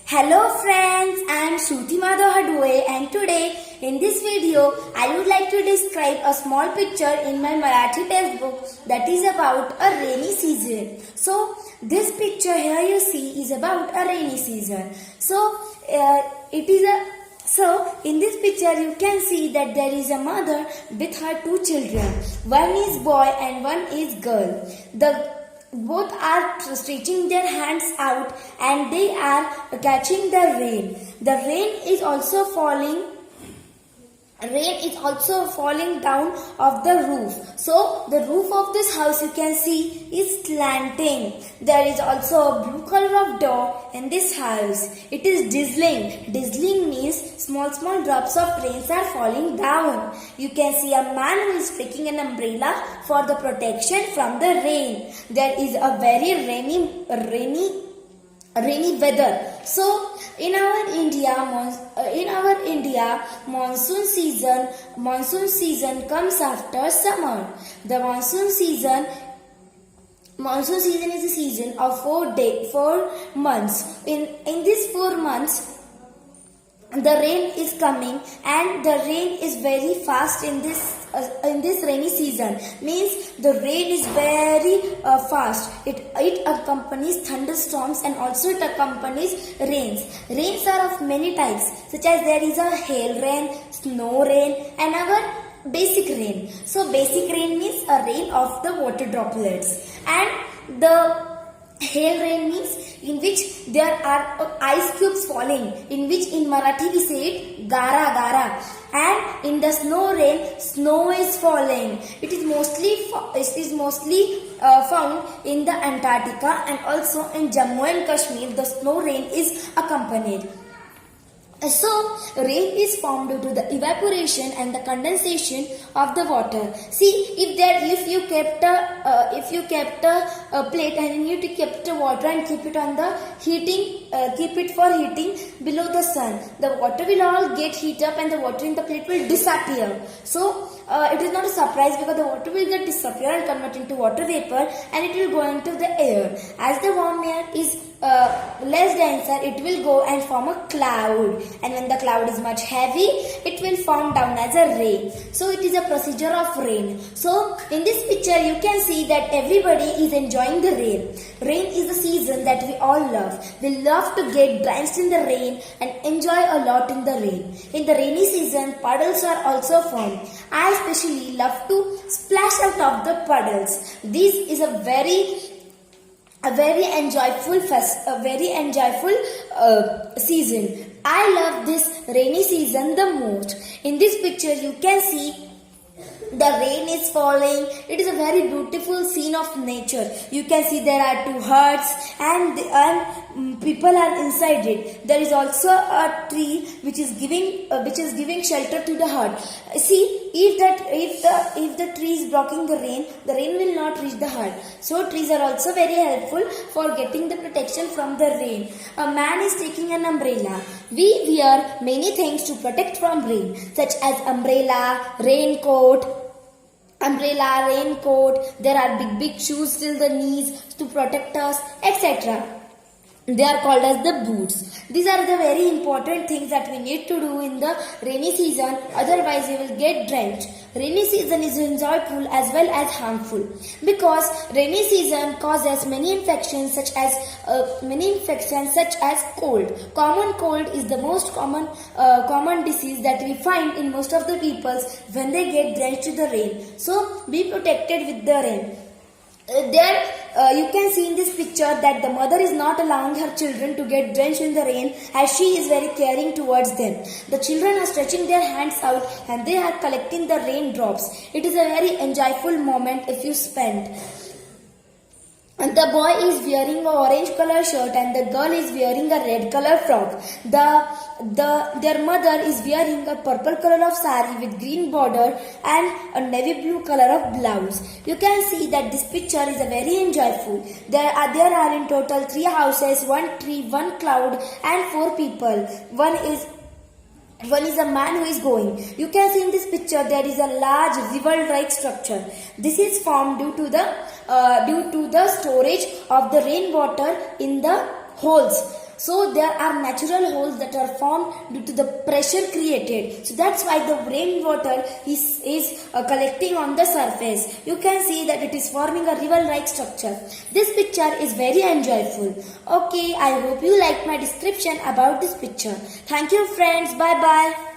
Hello friends, I am Shruti Madhav Hadwe and today in this video I would like to describe a small picture in my Marathi textbook that is about a rainy season. So this picture here you see is about a rainy season. So in this picture you can see that there is a mother with her two children. One is boy and one is girl. Both are stretching their hands out and they are catching the rain. The rain is also falling down of the roof. So the roof of this house you can see is slanting. There is also a blue color of door in this house. It is drizzling. Drizzling means small drops of rains are falling down. You can see a man who is taking an umbrella for the protection from the rain. There is a very rainy weather. So in our India monsoon season comes after summer. The monsoon season is a season of 4 months. In these 4 months the rain is coming and the rain is very fast in this rainy season. Means the rain is very fast. It accompanies thunderstorms and also it accompanies rains. Rains are of many types, such as there is a hail rain, snow rain and our basic rain. So basic rain means a rain of the water droplets, and the hail rain means in which there are ice cubes falling, in which in Marathi we say it gara gara. And in the snow rain, snow is falling. It is mostly found in the Antarctica and also in Jammu and Kashmir. The snow rain is accompanied. So rain is formed due to the evaporation and the condensation of the water. See, if you kept a plate and you kept the water and keep it on the keep it for heating below the sun, the water will all get heat up and the water in the plate will disappear. So it is not a surprise because the water will get disappear and convert into water vapor and it will go into the air. As the warm air is less denser, it will go and form a cloud, and when the cloud is much heavy, it will form down as a rain. So it is a procedure of rain. So in this picture you can see that everybody is enjoying the rain. Rain is the season that we all love. We love to get drenched in the rain and enjoy a lot in the rain. In the rainy season, puddles are also formed. I especially love to splash out of the puddles. This is a very enjoyable season. I love this rainy season the most. In this picture you can see the rain is falling. It is a very beautiful scene of nature. You can see there are two huts and people are inside it. There is also a tree which is giving shelter to the hut. See, if the tree is blocking the rain will not reach the hut. So trees are also very helpful for getting the protection from the rain. A man is taking an umbrella. We wear many things to protect from rain, such as umbrella, raincoat. There are big shoes till the knees to protect us, etc. They are called as the boots. These are the very important things that we need to do in the rainy season, otherwise we will get drenched. Rainy season is enjoyable as well as harmful because rainy season causes many infections such as cold. Common cold is the most common disease that we find in most of the people when they get drenched in the rain. So be protected with the rain. You can see in this picture that the mother is not allowing her children to get drenched in the rain as she is very caring towards them. The children are stretching their hands out and they are collecting the raindrops. It is a very enjoyable moment if you spend. And the boy is wearing an orange color shirt and the girl is wearing a red color frock. Their mother is wearing a purple color of sari with green border and a navy blue color of blouse. You can see that this picture is a very enjoyable. There are in total 3 houses, 1 tree, 1 cloud and 4 people. One is a man who is going. You can see in this picture there is a large river-like structure. This is formed due to the storage of the rainwater in the holes. So there are natural holes that are formed due to the pressure created. So that's why the rainwater is collecting on the surface. You can see that it is forming a river-like structure. This picture is very enjoyable. Okay, I hope you liked my description about this picture. Thank you friends. Bye bye.